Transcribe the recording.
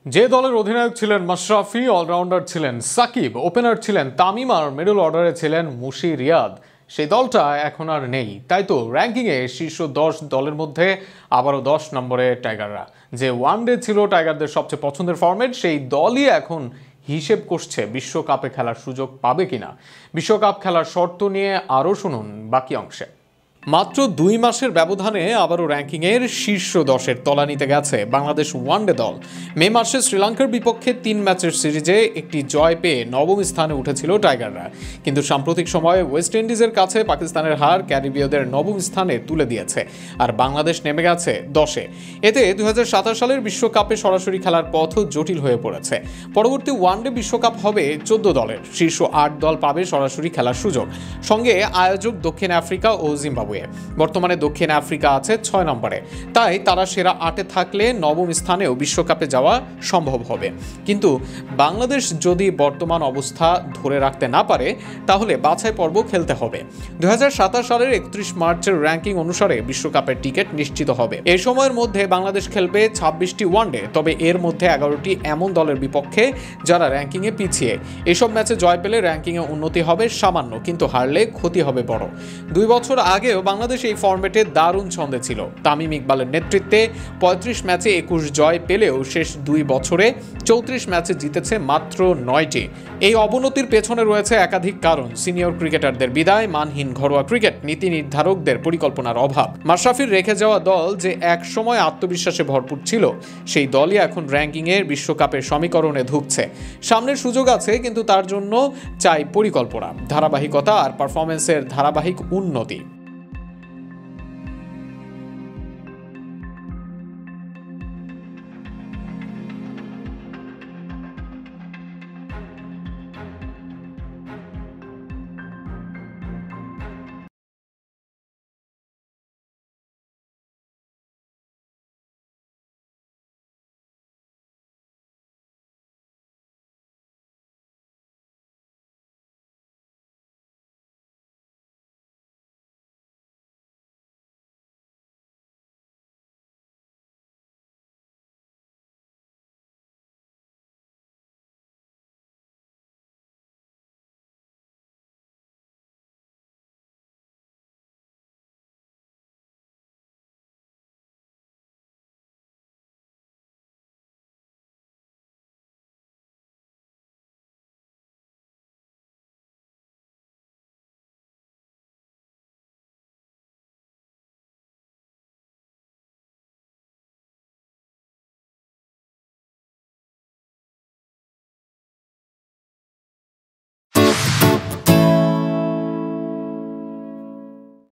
যে দলের অধিনায়ক ছিলেন মাশরাফি, অলরাউন্ডার ছিলেন সাকিব, ওপেনার ছিলেন তামিম আর মিডল অর্ডারে ছিলেন মুশি রিয়াদ, সেই দলটা এখন আর নেই। তাই তো র্যাঙ্কিংয়ে শীর্ষ 10 দলের মধ্যে আবারও 10 নম্বরে টাইগাররা। যে ওয়ানডে ছিল টাইগারদের সবচেয়ে পছন্দের ফরম্যাট, সেই দলই এখন হিসেব করছে বিশ্বকাপে খেলার সুযোগ পাবে কিনা। বিশ্বকাপ খেলার শর্ত নিয়ে আরও শুনুন বাকি অংশে। মাত্র 2 মাসের ব্যবধানে আবারও র্যাঙ্কিংয়ের শীর্ষ 10-এর তলানিতে গেছে বাংলাদেশ ওয়ানডে দল। মে মাসে শ্রীলঙ্কার বিপক্ষে 3 ম্যাচের সিরিজে একটি জয় পেয়ে নবম স্থানে উঠেছিল টাইগাররা, কিন্তু সাম্প্রতিক সময়ে ওয়েস্ট ইন্ডিজের কাছে পাকিস্তানের হার ক্যারিবীয়দের নবম স্থানে তুলে দিয়েছে, আর বাংলাদেশ নেমে গেছে 10-এ। এতে 2027 সালের বিশ্বকাপে সরাসরি খেলার পথও জটিল হয়ে পড়েছে। পরবর্তী ওয়ানডে বিশ্বকাপ হবে 14 দলের, শীর্ষ 8 দল পাবে সরাসরি খেলার সুযোগ, সঙ্গে আয়োজক দক্ষিণ আফ্রিকা ও জিম্বাবুয়ে। বর্তমানে দক্ষিণ আফ্রিকা আছে 6 নম্বরে, তাই তারা সেরা 8-এ থাকলে নবম স্থানেও বিশ্বকাপে যাওয়া সম্ভব হবে। কিন্তু বাংলাদেশ যদি বর্তমান অবস্থা ধরে রাখতে না পারে, তাহলে বাছাই পর্ব খেলতে হবে। 2027 সালের 31 মার্চের র্যাঙ্কিং অনুসারে বিশ্বকাপের টিকিট নিশ্চিত হবে। এই সময়ের মধ্যে বাংলাদেশ খেলবে 26টি ওয়ানডে, তবে এর মধ্যে 11টি এমন দলের বিপক্ষে যারা র্যাঙ্কিংয়ে পিছিয়ে। এসব ম্যাচে জয় পেলে র্যাঙ্কিংয়ে উন্নতি হবে সামান্য, কিন্তু হারলে ক্ষতি হবে বড়। 2 বছর আগেও বাংলাদেশ এই ফরম্যাটে দারুণ ছন্দে ছিল। তামিম ইকবালের নেতৃত্বে 35 ম্যাচে 21 জয় পেলেও শেষ 2 বছরে 34 ম্যাচে জিতেছে মাত্র 9টি। এই অবনতির পেছনে রয়েছে একাধিক কারণ: সিনিয়র ক্রিকেটারদের বিদায়, মানহীন ঘরোয়া ক্রিকেট, নীতি নির্ধারকদের পরিকল্পনার অভাব। মাশরাফির রেখে যাওয়া দল যে এক সময় আত্মবিশ্বাসে ভরপুর ছিল, সেই দলই এখন র্যাঙ্কিংয়ের বিশ্বকাপের সমীকরণে ধুঁকছে। সামনের সুযোগ আছে, কিন্তু তার জন্য চাই পরিকল্পনা, ধারাবাহিকতা আর পারফরমেন্সের ধারাবাহিক উন্নতি।